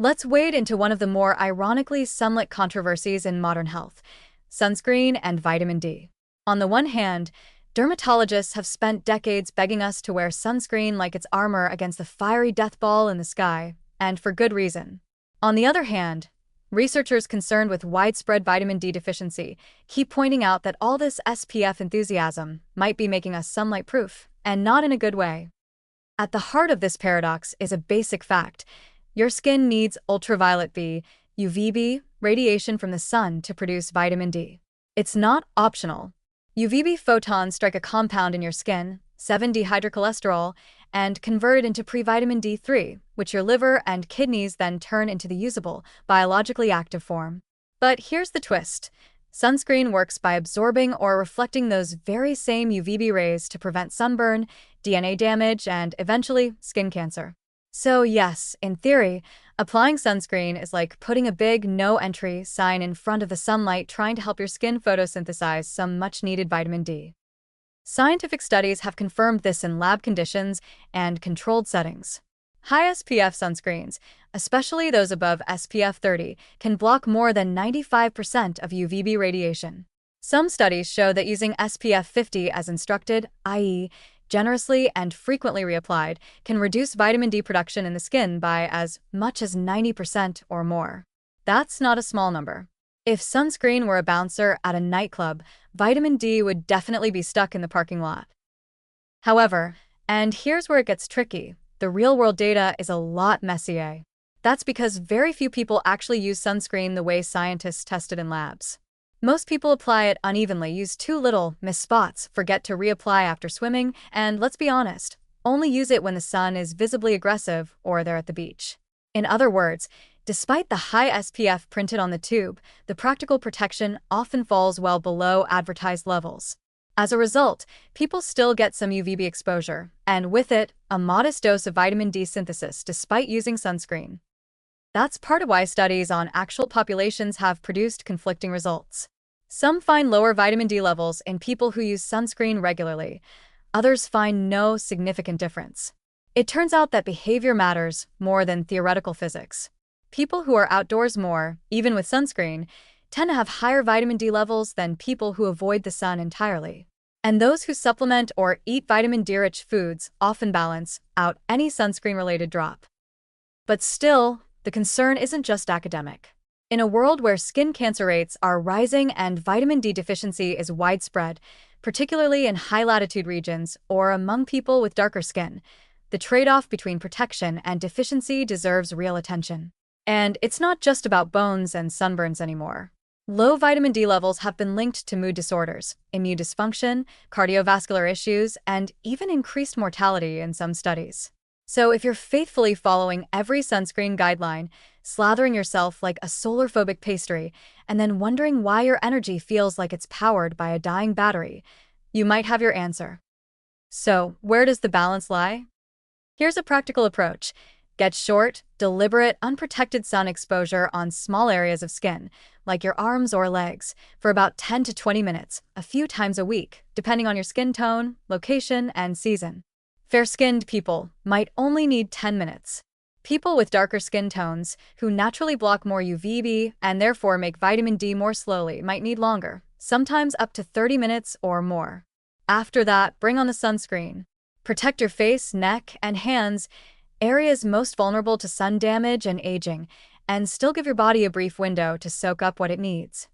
Let's wade into one of the more ironically sunlit controversies in modern health: sunscreen and vitamin D. On the one hand, dermatologists have spent decades begging us to wear sunscreen like it's armor against the fiery death ball in the sky, and for good reason. On the other hand, researchers concerned with widespread vitamin D deficiency keep pointing out that all this SPF enthusiasm might be making us sunlight-proof, and not in a good way. At the heart of this paradox is a basic fact: your skin needs ultraviolet B, UVB, radiation from the sun to produce vitamin D. It's not optional. UVB photons strike a compound in your skin, 7-dehydrocholesterol, and convert it into pre-vitamin D3, which your liver and kidneys then turn into the usable, biologically active form. But here's the twist: sunscreen works by absorbing or reflecting those very same UVB rays to prevent sunburn, DNA damage, and eventually skin cancer. So yes, in theory, applying sunscreen is like putting a big no entry sign in front of the sunlight trying to help your skin photosynthesize some much-needed vitamin D. Scientific studies have confirmed this in lab conditions and controlled settings. High SPF sunscreens, especially those above SPF 30, can block more than 95% of UVB radiation. Some studies show that using SPF 50 as instructed, i.e., generously and frequently reapplied, can reduce vitamin D production in the skin by as much as 90% or more. That's not a small number. If sunscreen were a bouncer at a nightclub, vitamin D would definitely be stuck in the parking lot. However, and here's where it gets tricky, the real-world data is a lot messier. That's because very few people actually use sunscreen the way scientists test it in labs. Most people apply it unevenly, use too little, miss spots, forget to reapply after swimming, and let's be honest, only use it when the sun is visibly aggressive or they're at the beach. In other words, despite the high SPF printed on the tube, the practical protection often falls well below advertised levels. As a result, people still get some UVB exposure, and with it, a modest dose of vitamin D synthesis despite using sunscreen. That's part of why studies on actual populations have produced conflicting results. Some find lower vitamin D levels in people who use sunscreen regularly. Others find no significant difference. It turns out that behavior matters more than theoretical physics. People who are outdoors more, even with sunscreen, tend to have higher vitamin D levels than people who avoid the sun entirely. And those who supplement or eat vitamin D-rich foods often balance out any sunscreen-related drop. But still, the concern isn't just academic. In a world where skin cancer rates are rising and vitamin D deficiency is widespread, particularly in high-latitude regions or among people with darker skin, the trade-off between protection and deficiency deserves real attention. And it's not just about bones and sunburns anymore. Low vitamin D levels have been linked to mood disorders, immune dysfunction, cardiovascular issues, and even increased mortality in some studies. So if you're faithfully following every sunscreen guideline, slathering yourself like a solar-phobic pastry, and then wondering why your energy feels like it's powered by a dying battery, you might have your answer. So, where does the balance lie? Here's a practical approach. Get short, deliberate, unprotected sun exposure on small areas of skin, like your arms or legs, for about 10 to 20 minutes, a few times a week, depending on your skin tone, location, and season. Fair-skinned people might only need 10 minutes. People with darker skin tones, who naturally block more UVB and therefore make vitamin D more slowly, might need longer, sometimes up to 30 minutes or more. After that, bring on the sunscreen. Protect your face, neck, and hands, areas most vulnerable to sun damage and aging, and still give your body a brief window to soak up what it needs.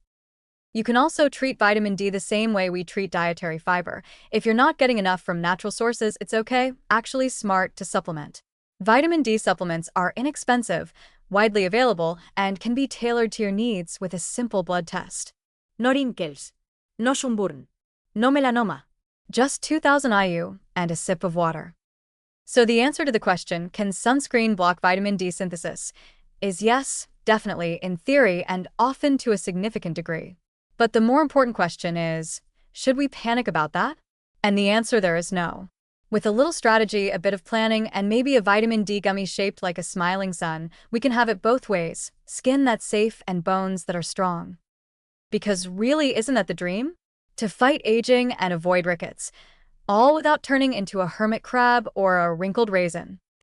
You can also treat vitamin D the same way we treat dietary fiber. If you're not getting enough from natural sources, it's okay, actually smart, to supplement. Vitamin D supplements are inexpensive, widely available, and can be tailored to your needs with a simple blood test. No wrinkles, no sunburn, no melanoma. Just 2,000 IU and a sip of water. So the answer to the question, can sunscreen block vitamin D synthesis, is yes, definitely, in theory, and often to a significant degree. But the more important question is, should we panic about that? And the answer there is no. With a little strategy, a bit of planning, and maybe a vitamin D gummy shaped like a smiling sun, we can have it both ways: skin that's safe and bones that are strong. Because really, isn't that the dream? To fight aging and avoid rickets, all without turning into a hermit crab or a wrinkled raisin.